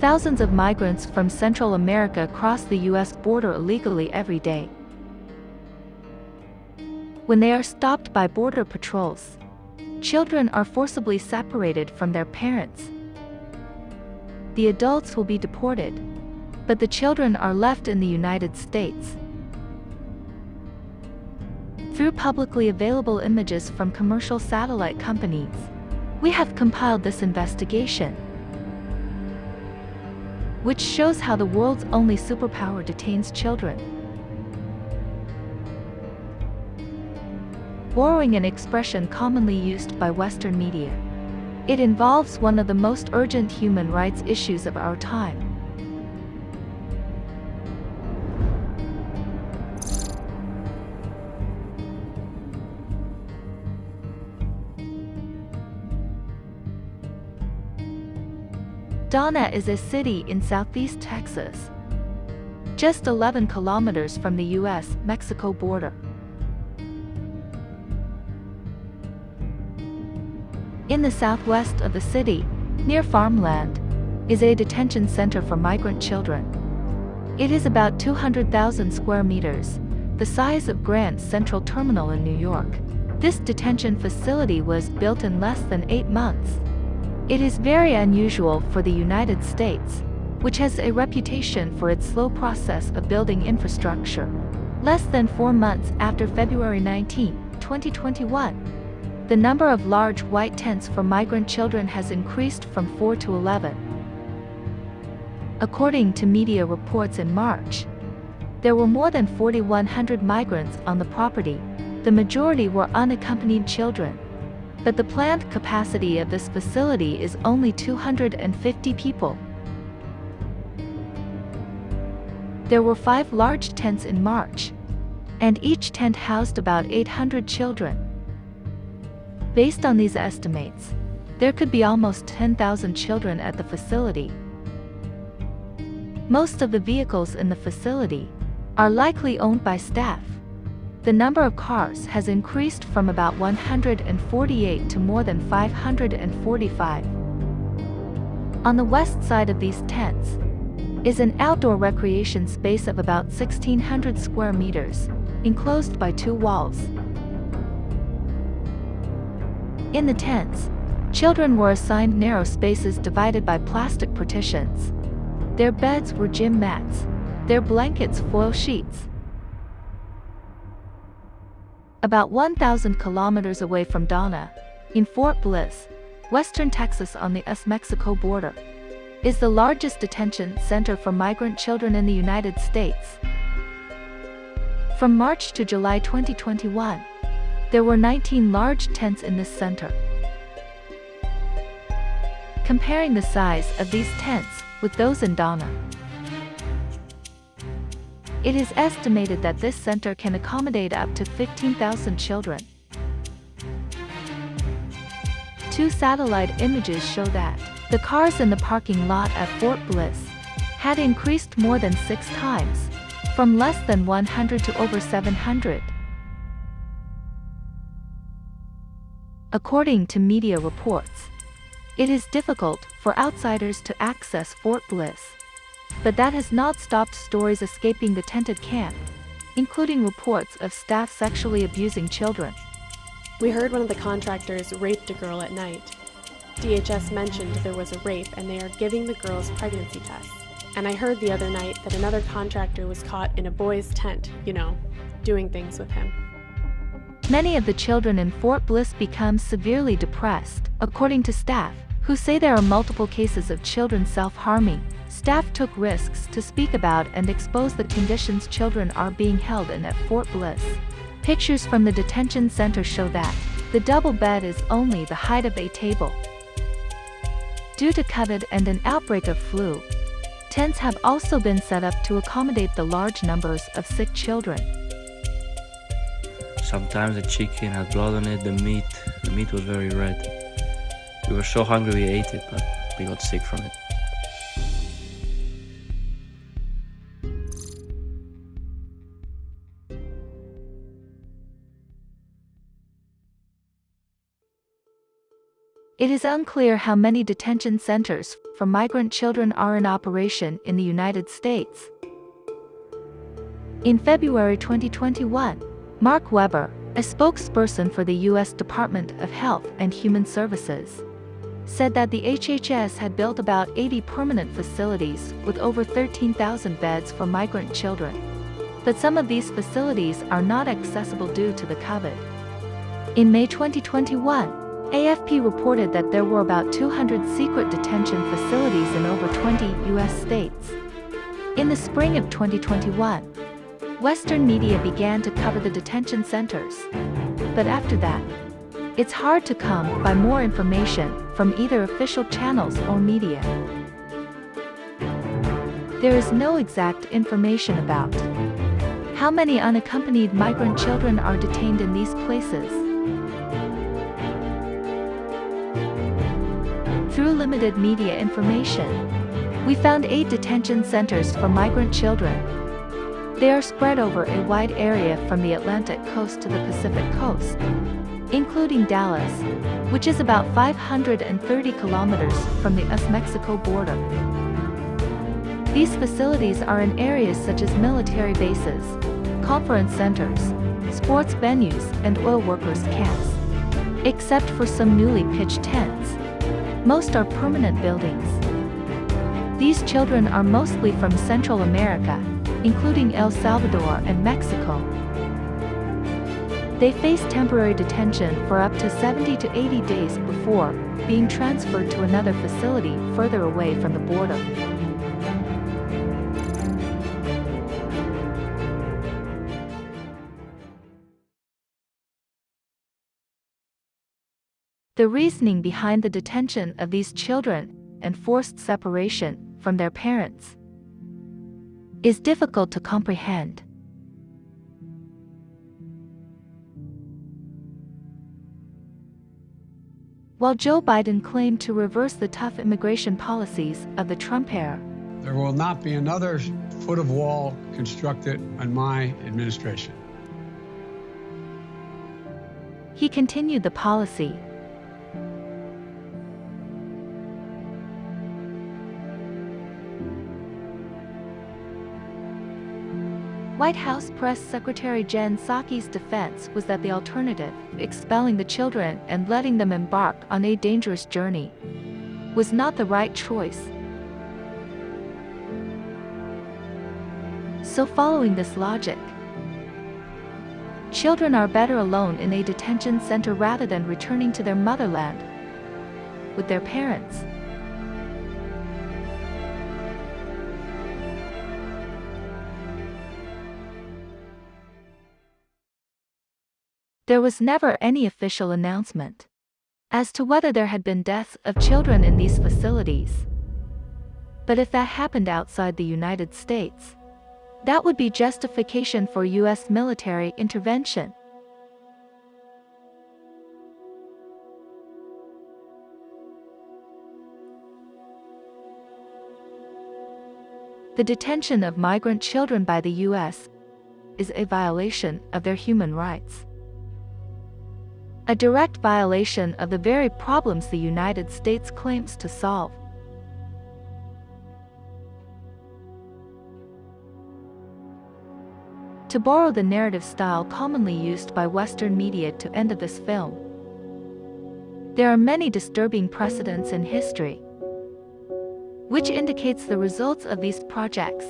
Thousands of migrants from Central America cross the U.S. border illegally every day. When they are stopped by border patrols, children are forcibly separated from their parents. The adults will be deported, but the children are left in the United States. Through publicly available images from commercial satellite companies, we have compiled this investigation, which shows how the world's only superpower detains children. Borrowing an expression commonly used by Western media, it involves one of the most urgent human rights issues of our time. Donna is a city in southeast Texas, just 11 kilometers from the U.S.-Mexico border. In the southwest of the city, near farmland, is a detention center for migrant children. It is about 200,000 square meters, the size of Grand Central Terminal in New York. This detention facility was built in less than 8 months. It is very unusual for the United States, which has a reputation for its slow process of building infrastructure. Less than 4 months after February 19, 2021, the number of large white tents for migrant children has increased from 4 to 11. According to media reports in March, there were more than 4,100 migrants on the property. The majority were unaccompanied children, but the planned capacity of this facility is only 250 people. There were 5 large tents in March, and each tent housed about 800 children. Based on these estimates, there could be almost 10,000 children at the facility. Most of the vehicles in the facility are likely owned by staff. The number of cars has increased from about 148 to more than 545. On the west side of these tents is an outdoor recreation space of about 1,600 square meters, enclosed by 2 walls. In the tents, children were assigned narrow spaces divided by plastic partitions. Their beds were gym mats, their blankets foil sheets. About 1,000 kilometers away from Donna, in Fort Bliss, western Texas on the U.S.-Mexico border, is the largest detention center for migrant children in the United States. From March to July 2021, there were 19 large tents in this center. Comparing the size of these tents with those in Donna, it is estimated that this center can accommodate up to 15,000 children. 2 satellite images show that the cars in the parking lot at Fort Bliss had increased more than 6 times, from less than 100 to over 700. According to media reports, it is difficult for outsiders to access Fort Bliss, but that has not stopped stories escaping the tented camp, including reports of staff sexually abusing children. We heard one of the contractors raped a girl at night. DHS mentioned there was a rape and they are giving the girls pregnancy tests. And I heard the other night that another contractor was caught in a boy's tent, doing things with him. Many of the children in Fort Bliss become severely depressed, according to staff, who say there are multiple cases of children self-harming. Staff took risks to speak about and expose the conditions children are being held in at Fort Bliss. Pictures from the detention center show that the double bed is only the height of a table. Due to COVID and an outbreak of flu, tents have also been set up to accommodate the large numbers of sick children. Sometimes the chicken had blood on it, the meat was very red. We were so hungry we ate it, but we got sick from it. It is unclear how many detention centers for migrant children are in operation in the United States. In February 2021, Mark Weber, a spokesperson for the U.S. Department of Health and Human Services, said that the HHS had built about 80 permanent facilities with over 13,000 beds for migrant children. But some of these facilities are not accessible due to the COVID. In May 2021, AFP reported that there were about 200 secret detention facilities in over 20 U.S. states. In the spring of 2021, Western media began to cover the detention centers. But after that, it's hard to come by more information from either official channels or media. There is no exact information about how many unaccompanied migrant children are detained in these places. Through limited media information, we found 8 detention centers for migrant children. They are spread over a wide area from the Atlantic coast to the Pacific coast, including Dallas, which is about 530 kilometers from the US-Mexico border. These facilities are in areas such as military bases, conference centers, sports venues, and oil workers' camps. Except for some newly pitched tents, most are permanent buildings. These children are mostly from Central America, including El Salvador and Mexico. They face temporary detention for up to 70 to 80 days before being transferred to another facility further away from the border. The reasoning behind the detention of these children and forced separation from their parents is difficult to comprehend. While Joe Biden claimed to reverse the tough immigration policies of the Trump era, there will not be another foot of wall constructed in my administration. He continued the policy. White House Press Secretary Jen Psaki's defense was that the alternative, expelling the children and letting them embark on a dangerous journey, was not the right choice. So following this logic, children are better alone in a detention center rather than returning to their motherland with their parents. There was never any official announcement as to whether there had been deaths of children in these facilities. But if that happened outside the United States, that would be justification for U.S. military intervention. The detention of migrant children by the U.S. is a violation of their human rights. A direct violation of the very problems the United States claims to solve. To borrow the narrative style commonly used by Western media to end this film, there are many disturbing precedents in history, which indicates the results of these projects